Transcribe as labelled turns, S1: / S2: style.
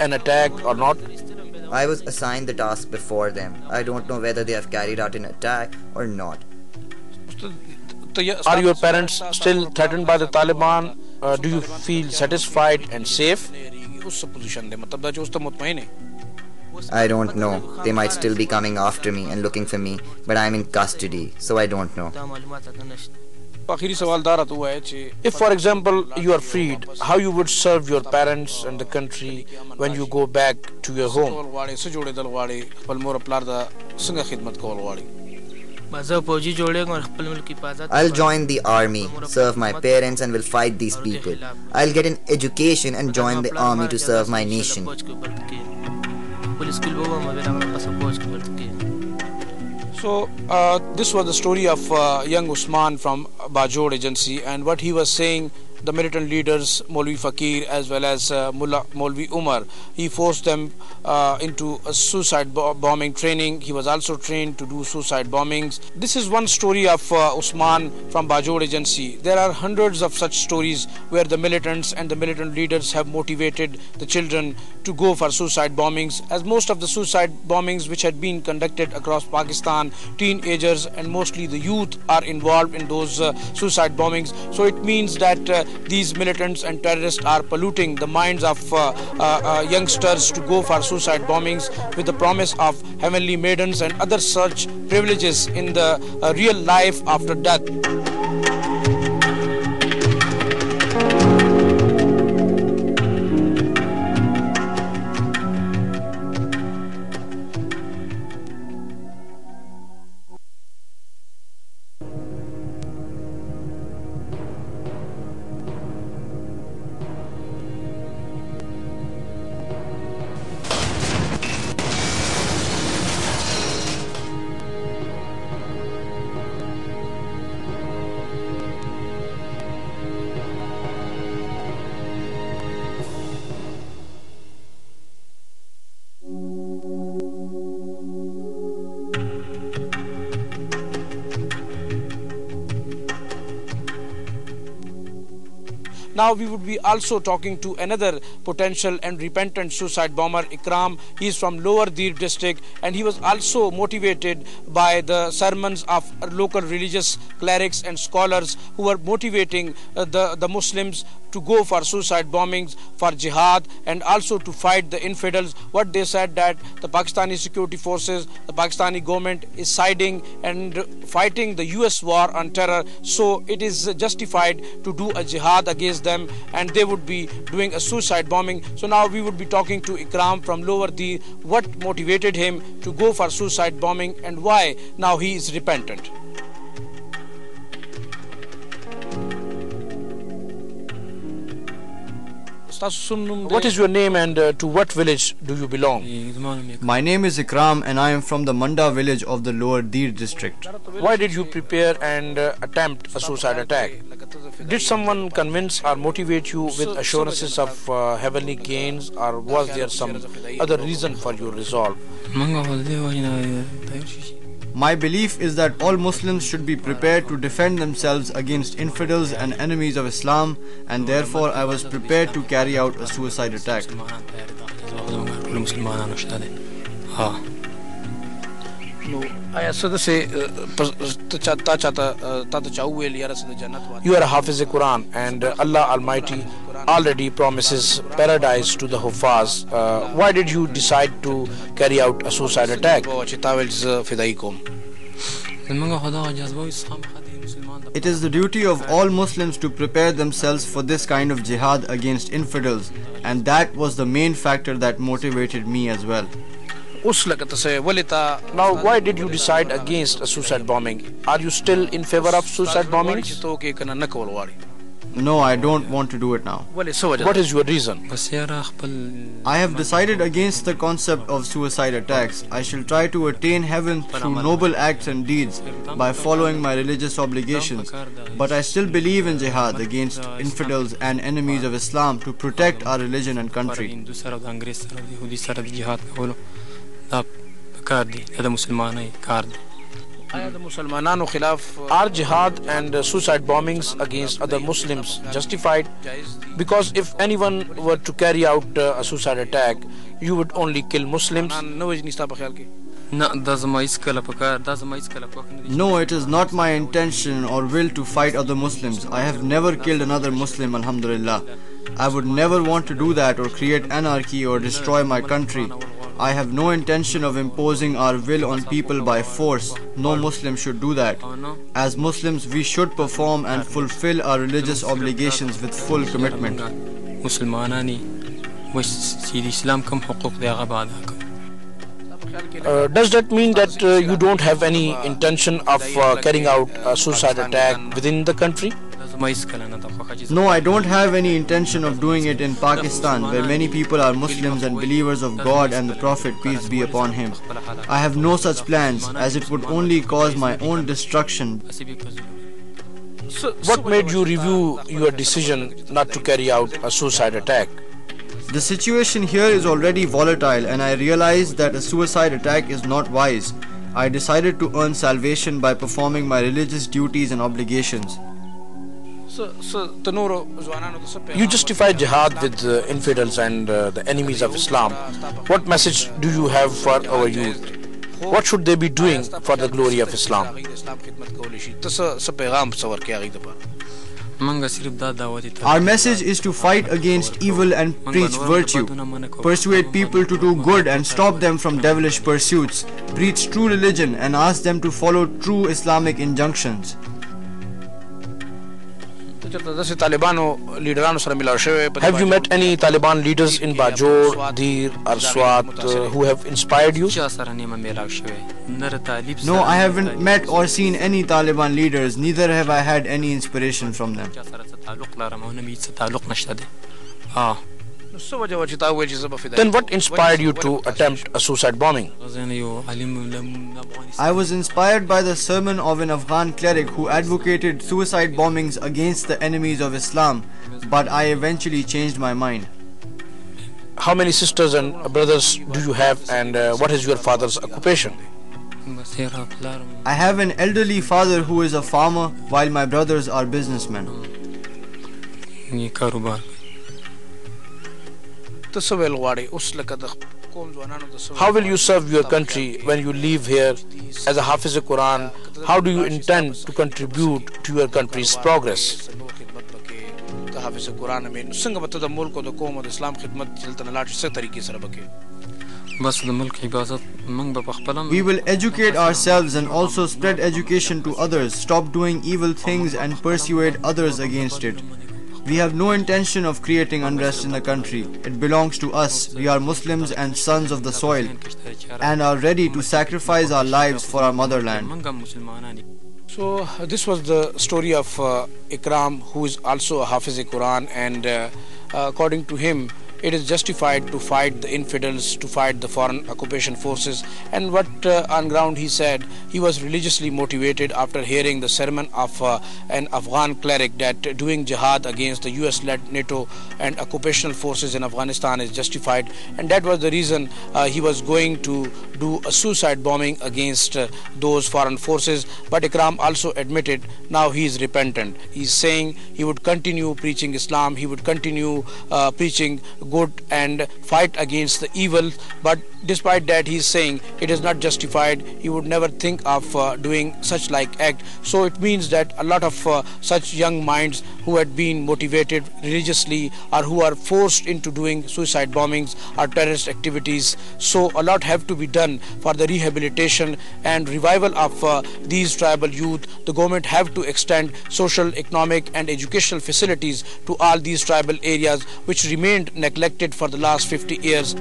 S1: an attack or not?
S2: I was assigned the task before them. I don't know whether they have carried out an attack or not.
S1: Are your parents still threatened by the Taliban? Do you feel satisfied and safe?
S2: I don't know. They might still be coming after me and looking for me, but I'm in custody, so I don't know.
S1: If, for example, you are freed, how you would serve your parents and the country when you go back to your home?
S2: I'll join the army, serve my parents and will fight these people. I'll get an education and join the army to serve my nation.
S1: So this was the story of young Usman from Bajod Agency, and what he was saying, the militant leaders Maulvi Fakir as well as Mullah Maulvi Umar, he forced them into a suicide bombing training. He was also trained to do suicide bombings. This is one story of Usman from Bajod Agency. There are hundreds of such stories where the militants and the militant leaders have motivated the children to go for suicide bombings, as most of the suicide bombings which had been conducted across Pakistan, teenagers and mostly the youth are involved in those suicide bombings. So it means that these militants and terrorists are polluting the minds of youngsters to go for suicide bombings with the promise of heavenly maidens and other such privileges in the real life after death. Now we would be also talking to another potential and repentant suicide bomber, Ikram. He is from Lower Dir district and he was also motivated by the sermons of local religious clerics and scholars who were motivating the Muslims to go for suicide bombings, for jihad, and also to fight the infidels. What they said, that the Pakistani security forces, the Pakistani government is siding and fighting the US war on terror, so it is justified to do a jihad against them and they would be doing a suicide bombing. So now we would be talking to Ikram from Lower Dir, what motivated him to go for suicide bombing and why now he is repentant. What is your name and to what village do you belong?
S3: My name is Ikram and I am from the Manda village of the Lower Dir district.
S1: Why did you prepare and attempt a suicide attack? Did someone convince or motivate you with assurances of heavenly gains, or was there some other reason for your resolve?
S3: My belief is that all Muslims should be prepared to defend themselves against infidels and enemies of Islam, and therefore I was prepared to carry out a suicide attack.
S1: You are a Hafiz Quran and Allah Almighty already promises paradise to the Hufaz. Why did you decide to carry out a suicide attack?
S3: It is the duty of all Muslims to prepare themselves for this kind of jihad against infidels, and that was the main factor that motivated me as well.
S1: Now, why did you decide against a suicide bombing? Are you still in favor of suicide bombing?
S3: No, I don't want to do it now.
S1: What is your reason?
S3: I have decided against the concept of suicide attacks. I shall try to attain heaven through noble acts and deeds by following my religious obligations. But I still believe in jihad against infidels and enemies of Islam to protect our religion and country.
S1: Are jihad and suicide bombings against other Muslims justified? Because if anyone were to carry out a suicide attack, you would only kill Muslims.
S3: No, it is not my intention or will to fight other Muslims. I have never killed another Muslim, alhamdulillah. I would never want to do that or create anarchy or destroy my country. I have no intention of imposing our will on people by force. No Muslim should do that. As Muslims, we should perform and fulfill our religious obligations with full commitment.
S1: Does that mean that you don't have any intention of carrying out a suicide attack within the country?
S3: No, I don't have any intention of doing it in Pakistan, where many people are Muslims and believers of God and the Prophet, peace be upon him. I have no such plans, as it would only cause my own destruction.
S1: So, what made you review your decision not to carry out a suicide attack?
S3: The situation here is already volatile, and I realized that a suicide attack is not wise. I decided to earn salvation by performing my religious duties and obligations.
S1: You justify jihad with infidels and the enemies of Islam. What message do you have for our youth? What should they be doing for the glory of Islam?
S3: Our message is to fight against evil and preach virtue, persuade people to do good and stop them from devilish pursuits, preach true religion and ask them to follow true Islamic injunctions.
S1: Have you met any Taliban leaders in Bajor, Dir, or Swat who have inspired you?
S3: No, I haven't met or seen any Taliban leaders, neither have I had any inspiration from them.
S1: Then what inspired you to attempt a suicide bombing?
S3: I was inspired by the sermon of an Afghan cleric who advocated suicide bombings against the enemies of Islam, but I eventually changed my mind.
S1: How many sisters and brothers do you have, and what is your father's occupation?
S3: I have an elderly father who is a farmer, while my brothers are businessmen.
S1: How will you serve your country when you leave here as a Hafiz Quran? How do you intend to contribute to your country's progress?
S3: We will educate ourselves and also spread education to others, stop doing evil things and persuade others against it. We have no intention of creating unrest in the country. It belongs to us. We are Muslims and sons of the soil and are ready to sacrifice our lives for our motherland.
S1: So this was the story of Ikram, who is also a Hafiz Quran, and according to him, it is justified to fight the infidels, to fight the foreign occupation forces. And what on ground he said, he was religiously motivated after hearing the sermon of an Afghan cleric that doing jihad against the US-led NATO and occupational forces in Afghanistan is justified, and that was the reason he was going to do a suicide bombing against those foreign forces. But Ikram also admitted now he is repentant. He is saying he would continue preaching Islam, he would continue preaching good and fight against the evil, but despite that he is saying it is not justified. He would never think of doing such like act. So it means that a lot of such young minds who had been motivated religiously or who are forced into doing suicide bombings or terrorist activities, so a lot have to be done for the rehabilitation and revival of these tribal youth. The government have to extend social, economic and educational facilities to all these tribal areas which remained neglected for the last 50 years.